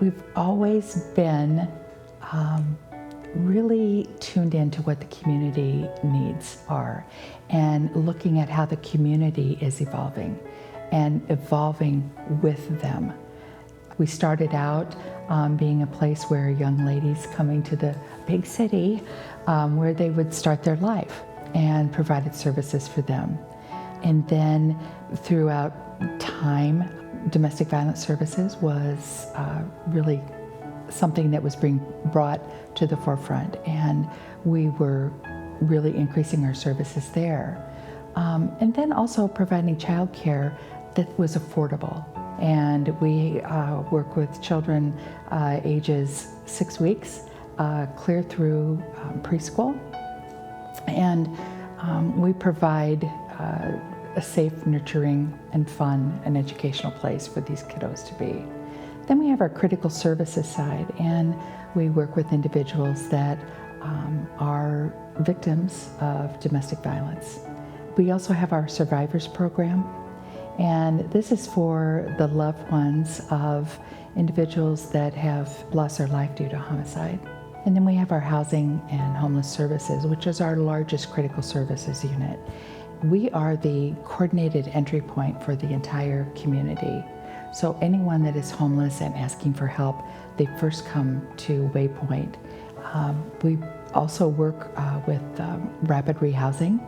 we've always been really tuned into what the community needs are and looking at how the community is evolving and evolving with them. We started out being a place where young ladies coming to the big city where they would start their life and provided services for them. And then throughout time, domestic violence services was really something that was being brought to the forefront, and we were really increasing our services there. And then also providing childcare that was affordable. And we work with children ages 6 weeks clear through preschool. And we provide a safe, nurturing, and fun and educational place for these kiddos to be. Then we have our critical services side, and we work with individuals that are victims of domestic violence. We also have our survivors program, and this is for the loved ones of individuals that have lost their life due to homicide. And then we have our housing and homeless services, which is our largest critical services unit. We are the coordinated entry point for the entire community. So anyone that is homeless and asking for help, they first come to Waypoint. We also work with rapid rehousing.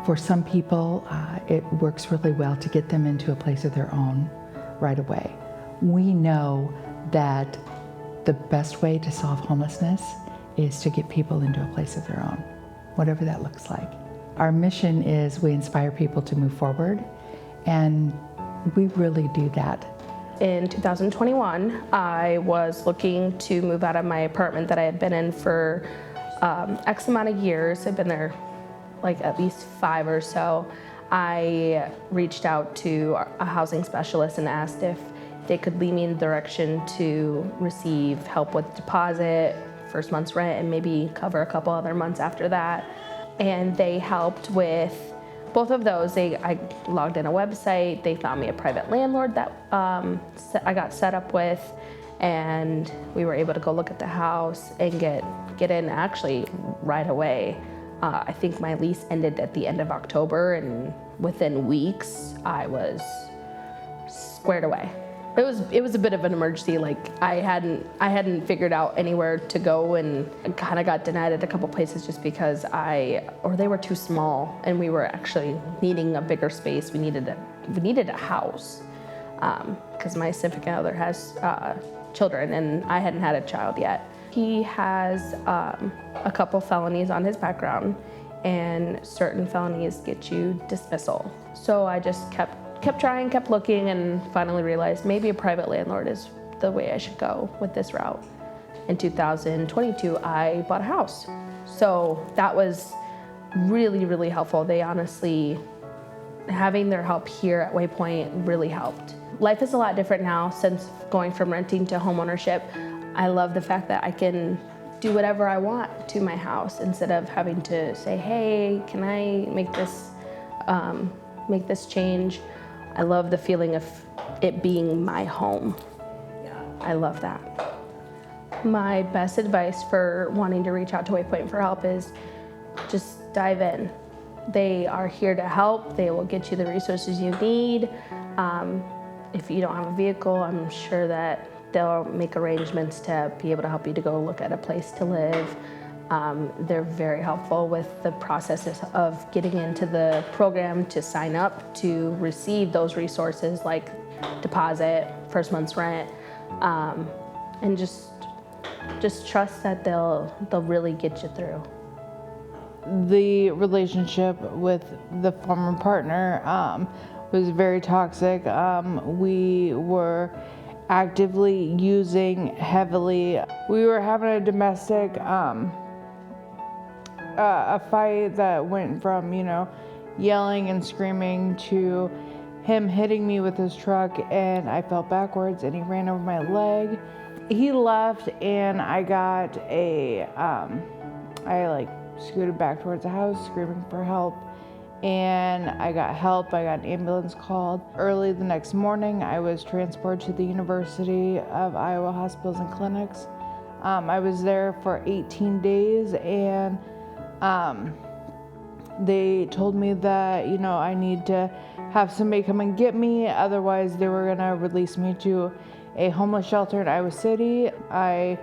For some people, it works really well to get them into a place of their own right away. We know that the best way to solve homelessness is to get people into a place of their own, whatever that looks like. Our mission is we inspire people to move forward, and we really do that. In 2021, I was looking to move out of my apartment that I had been in for X amount of years. I've been there like at least 5 or so. I reached out to a housing specialist and asked if they could lead me in the direction to receive help with deposit, first month's rent, and maybe cover a couple other months after that. And they helped with both of those. I logged in a website, they found me a private landlord that I got set up with, and we were able to go look at the house and get in actually right away. I think my lease ended at the end of October, and within weeks I was squared away. It was a bit of an emergency. Like I hadn't figured out anywhere to go, and kind of got denied at a couple places just because they were too small, and we were actually needing a bigger space. We needed a house because my significant other has children, and I hadn't had a child yet. He has a couple felonies on his background, and certain felonies get you dismissal. So I just kept trying, kept looking, and finally realized maybe a private landlord is the way I should go with this route. In 2022, I bought a house. So that was really, really helpful. They honestly, having their help here at Waypoint really helped. Life is a lot different now since going from renting to homeownership. I love the fact that I can do whatever I want to my house instead of having to say, hey, can I make this change? I love the feeling of it being my home. Yeah. I love that. My best advice for wanting to reach out to Waypoint for help is just dive in. They are here to help. They will get you the resources you need. If you don't have a vehicle, I'm sure that they'll make arrangements to be able to help you to go look at a place to live. They're very helpful with the processes of getting into the program to sign up to receive those resources like deposit, first month's rent, and just trust that they'll really get you through. The relationship with the former partner was very toxic. We were actively using heavily. We were having a domestic a fight that went from, yelling and screaming to him hitting me with his truck, and I fell backwards and he ran over my leg. He left, and I got I scooted back towards the house screaming for help, and I got help. I got an ambulance called. Early the next morning, I was transported to the University of Iowa Hospitals and Clinics. I was there for 18 days, and they told me that, I need to have somebody come and get me, otherwise they were gonna release me to a homeless shelter in Iowa City. I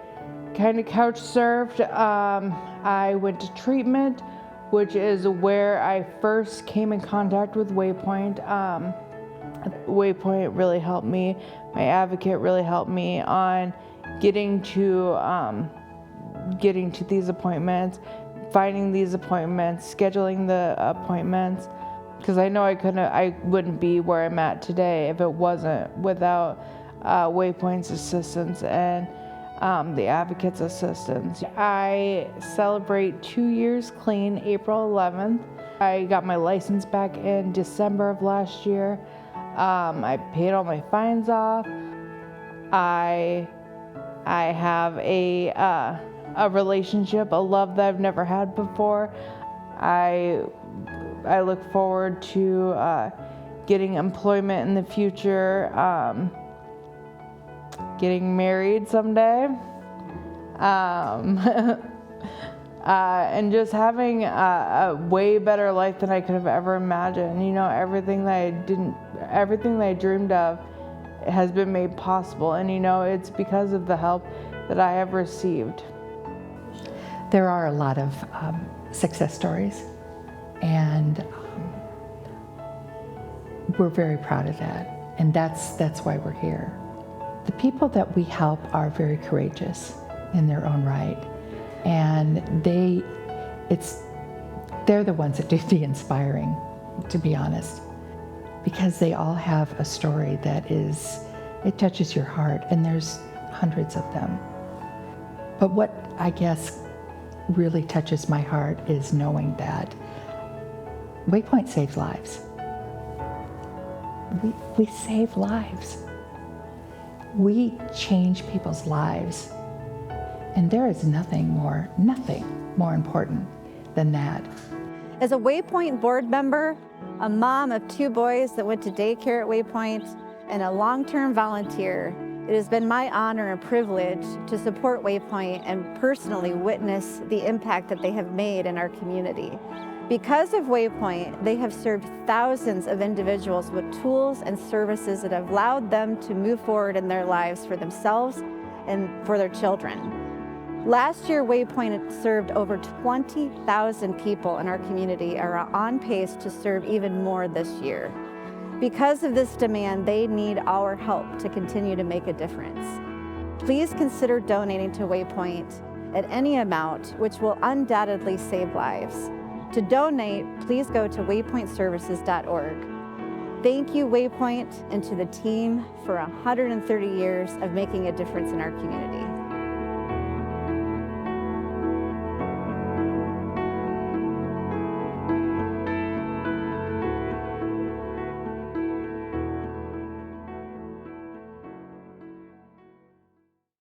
kind of couch surfed. I went to treatment, which is where I first came in contact with Waypoint. Waypoint really helped me. My advocate really helped me on getting to these appointments, finding these appointments, scheduling the appointments, because I know I wouldn't be where I'm at today if it wasn't without Waypoint's assistance and the advocate's assistance. I celebrate 2 years clean April 11th. I got my license back in December of last year. I paid all my fines off. I have a relationship, a love that I've never had before. I look forward to getting employment in the future, getting married someday, and just having a way better life than I could have ever imagined. Everything that I dreamed of has been made possible, and it's because of the help that I have received. There are a lot of success stories, and we're very proud of that, and that's why we're here. The people that we help are very courageous in their own right, and they're the ones that do the inspiring, to be honest, because they all have a story that it touches your heart, and there's hundreds of them. But what I guess really touches my heart is knowing that Waypoint saves lives. We save lives. We change people's lives. And there is nothing more important than that. As a Waypoint board member, a mom of 2 boys that went to daycare at Waypoint, and a long-term volunteer, it has been my honor and privilege to support Waypoint and personally witness the impact that they have made in our community. Because of Waypoint, they have served thousands of individuals with tools and services that have allowed them to move forward in their lives for themselves and for their children. Last year, Waypoint served over 20,000 people in our community and are on pace to serve even more this year. Because of this demand, they need our help to continue to make a difference. Please consider donating to Waypoint at any amount, which will undoubtedly save lives. To donate, please go to waypointservices.org. Thank you, Waypoint, and to the team for 130 years of making a difference in our community.